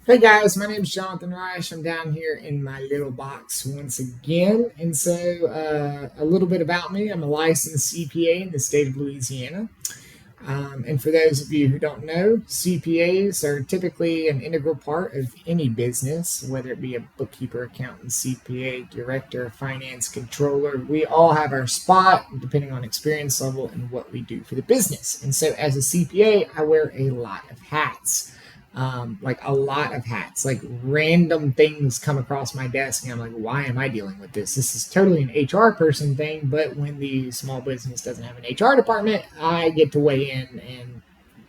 Hey guys, my name is Jonathan Reich. I'm down here in my little box once again. And so, a little bit about me, I'm a licensed CPA in the state of Louisiana. And for those of you who don't know, CPAs are typically an integral part of any business, whether it be a bookkeeper, accountant, CPA, director, finance, controller. We all have our spot depending on experience level and what we do for the business. And so, as a CPA, I wear a lot of hats. Like a lot of hats, like random things come across my desk, and I'm like, why am I dealing with this? This is totally an HR person thing, but when the small business doesn't have an HR department, I get to weigh in,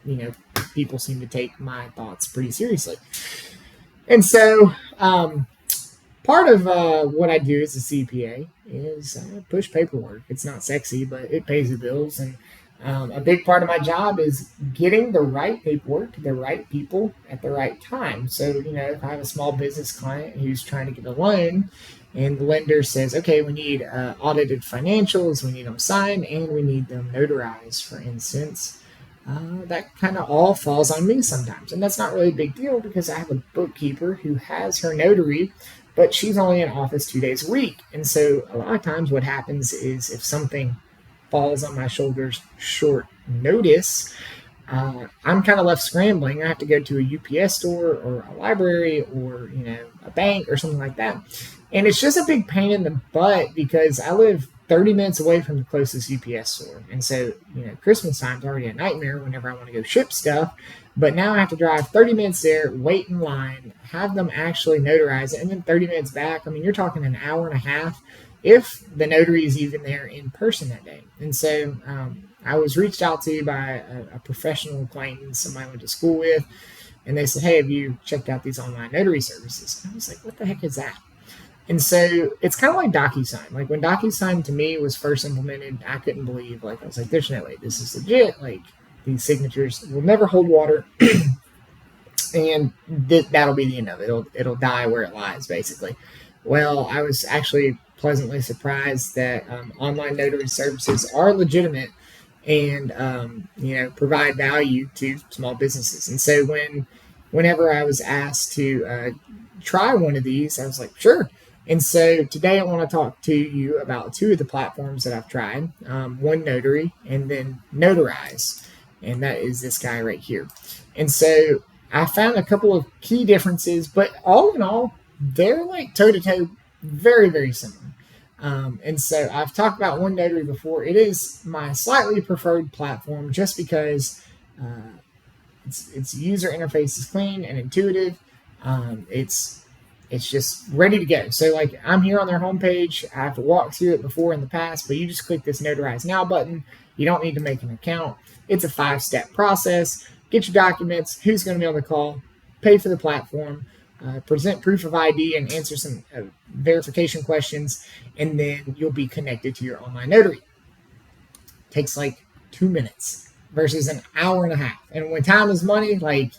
and people seem to take my thoughts pretty seriously. And so, part of what I do as a CPA is push paperwork. It's not sexy, but it pays the bills. And a big part of my job is getting the right paperwork to the right people at the right time. So, if I have a small business client who's trying to get a loan and the lender says, okay, we need audited financials, we need them signed, and we need them notarized, for instance. That kind of all falls on me sometimes. And that's not really a big deal because I have a bookkeeper who has her notary, but she's only in office 2 days a week. And so a lot of times what happens is if something falls on my shoulders short notice, I'm kind of left scrambling. I have to go to a UPS store or a library or a bank or something like that, and it's just a big pain in the butt because I live 30 minutes away from the closest UPS store, and so Christmas time's already a nightmare whenever I want to go ship stuff. But now I have to drive 30 minutes there, wait in line, have them actually notarize it, and then 30 minutes back. I mean, you're talking an hour and a half if the notary is even there in person that day. And so I was reached out to by a professional acquaintance, somebody I went to school with, and they said, hey, have you checked out these online notary services? And I was like, what the heck is that? And so it's kind of like DocuSign. Like when DocuSign to me was first implemented, I couldn't believe, I was like, there's no way this is legit. Like these signatures will never hold water. And that'll be the end of it. It'll die where it lies, basically. Well, I was actually pleasantly surprised that online notary services are legitimate and provide value to small businesses. And so whenever I was asked to try one of these, I was like, sure. And so today I want to talk to you about two of the platforms that I've tried, OneNotary and then Notarize. And that is this guy right here. And so I found a couple of key differences, but all in all, they're like toe to toe, very, very similar. And so I've talked about OneNotary before. It is my slightly preferred platform just because its user interface is clean and intuitive. It's just ready to go. So like I'm here on their homepage. I've walked through it before in the past, but you just click this Notarize Now button. You don't need to make an account. It's a 5-step process. Get your documents, who's going to be on the call, pay for the platform, present proof of ID and answer some verification questions, and then you'll be connected to your online notary. Takes like 2 minutes versus an hour and a half. And when time is money, like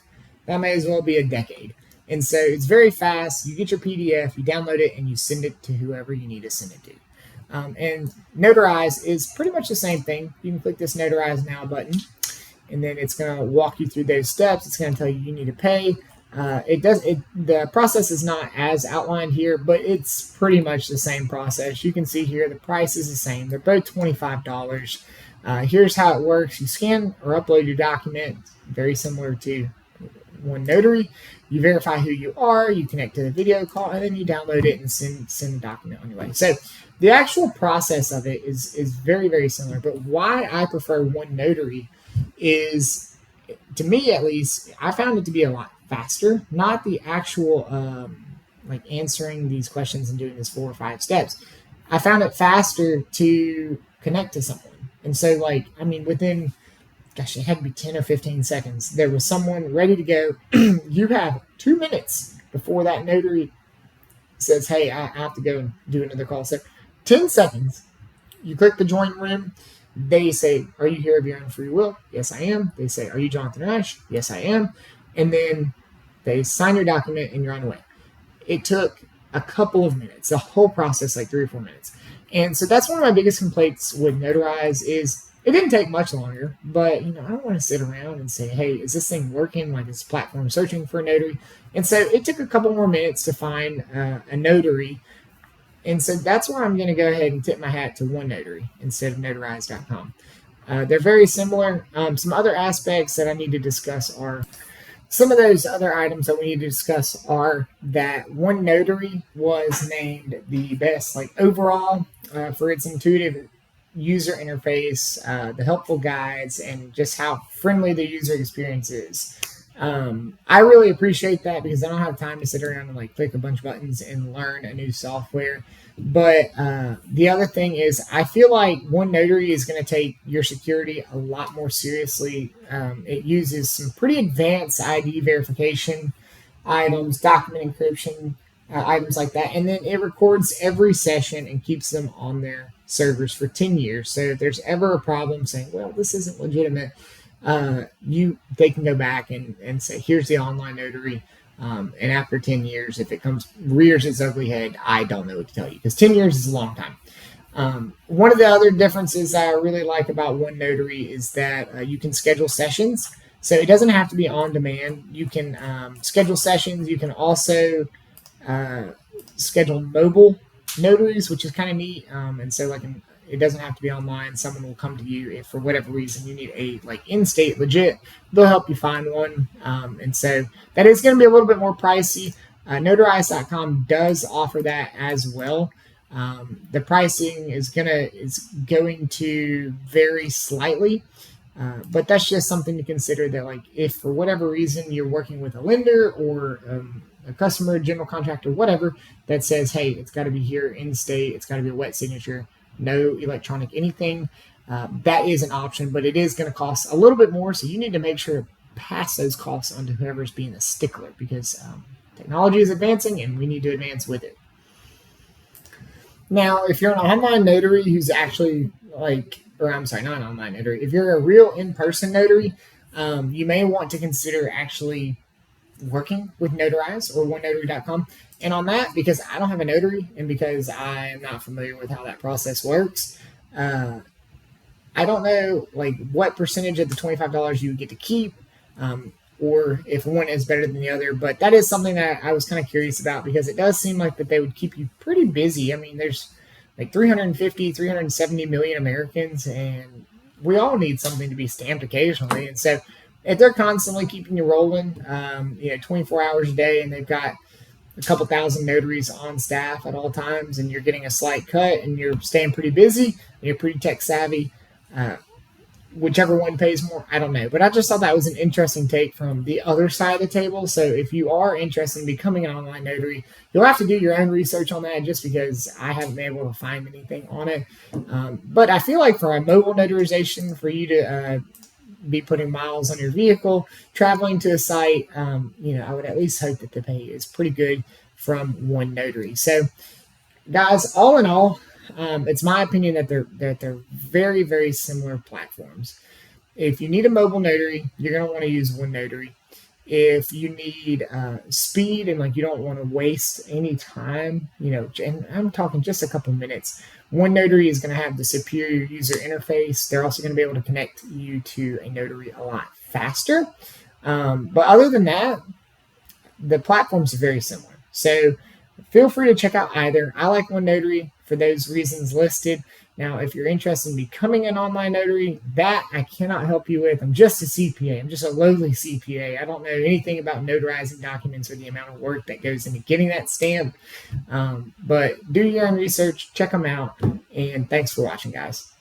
that may as well be a decade. And so it's very fast. You get your PDF, you download it, and you send it to whoever you need to send it to. And Notarize is pretty much the same thing. You can click this Notarize Now button, and then it's going to walk you through those steps. It's going to tell you need to pay. The process is not as outlined here, but it's pretty much the same process. You can see here the price is the same. They're both $25. Here's how it works. You scan or upload your document, very similar to OneNotary. You verify who you are, you connect to the video call, and then you download it and send the document on your way. So the actual process of it is very, very similar. But why I prefer OneNotary is, to me at least, I found it to be a lot faster, not the actual like answering these questions and doing this 4 or 5 steps. I found it faster to connect to someone. And so within, gosh, it had to be 10 or 15 seconds, there was someone ready to go. You have 2 minutes before that notary says, hey, I have to go and do another call. So 10 seconds, you click the join room. They say, are you here of your own free will? Yes, I am. They say, are you Jonathan Reich? Yes, I am. And then they sign your document and you're on the way. It took a couple of minutes, the whole process, like 3 or 4 minutes. And so that's one of my biggest complaints with Notarize is It didn't take much longer, but I don't want to sit around and say, "Hey, is this thing working?" Like, is platform searching for a notary? And so it took a couple more minutes to find a notary, and so that's where I'm going to go ahead and tip my hat to OneNotary instead of notarized.com. They're very similar. Some other aspects that I need to discuss are some of those other items that we need to discuss are that OneNotary was named the best, like overall, for its intuitive user interface, the helpful guides, and just how friendly the user experience is. I really appreciate that because I don't have time to sit around and like click a bunch of buttons and learn a new software. But the other thing is, I feel like OneNotary is going to take your security a lot more seriously. It uses some pretty advanced ID verification items, document encryption, items like that. And then it records every session and keeps them on their servers for 10 years. So if there's ever a problem saying, well, this isn't legitimate, they can go back and say, here's the online notary. And after 10 years, if it rears its ugly head, I don't know what to tell you, because 10 years is a long time. One of the other differences that I really like about OneNotary is that you can schedule sessions. So it doesn't have to be on demand. You can schedule sessions. You can also schedule mobile notaries, which is kind of neat. And so it doesn't have to be online. Someone will come to you if for whatever reason you need a in-state legit. They'll help you find one. And so that is going to be a little bit more pricey. Notarized.com does offer that as well. The pricing is going to vary slightly. But that's just something to consider, that if for whatever reason you're working with a lender or a customer, general contractor, whatever, that says, hey, it's got to be here in state, it's got to be a wet signature, no electronic anything, that is an option, but it is going to cost a little bit more. So you need to make sure to pass those costs on to whoever's being a stickler, because technology is advancing and we need to advance with it. Now, if you're an online notary who's actually not an online notary, if you're a real in-person notary, you may want to consider actually working with Notarize or OneNotary.com. And on that, because I don't have a notary and because I am not familiar with how that process works, I don't know what percentage of the $25 you would get to keep, or if one is better than the other. But that is something that I was kind of curious about, because it does seem like that they would keep you pretty busy. I mean, there's 350, 370 million Americans, and we all need something to be stamped occasionally. And so if they're constantly keeping you rolling, 24 hours a day, and they've got a couple thousand notaries on staff at all times, and you're getting a slight cut and you're staying pretty busy and you're pretty tech savvy, whichever one pays more, I don't know. But I just thought that was an interesting take from the other side of the table. So if you are interested in becoming an online notary, you'll have to do your own research on that, just because I haven't been able to find anything on it. But I feel like for a mobile notarization, for you to be putting miles on your vehicle, traveling to a site, I would at least hope that the pay is pretty good from OneNotary. So guys, all in all, it's my opinion that they're very, very similar platforms. If you need a mobile notary, you're going to want to use OneNotary. If you need speed and you don't want to waste any time, and I'm talking just a couple minutes, OneNotary is going to have the superior user interface. They're also going to be able to connect you to a notary a lot faster. But other than that, the platforms are very similar. So feel free to check out either. I like OneNotary for those reasons listed. Now, if you're interested in becoming an online notary, that I cannot help you with. I'm just a CPA. I'm just a lowly CPA. I don't know anything about notarizing documents or the amount of work that goes into getting that stamp. But do your own research, check them out, and thanks for watching, guys.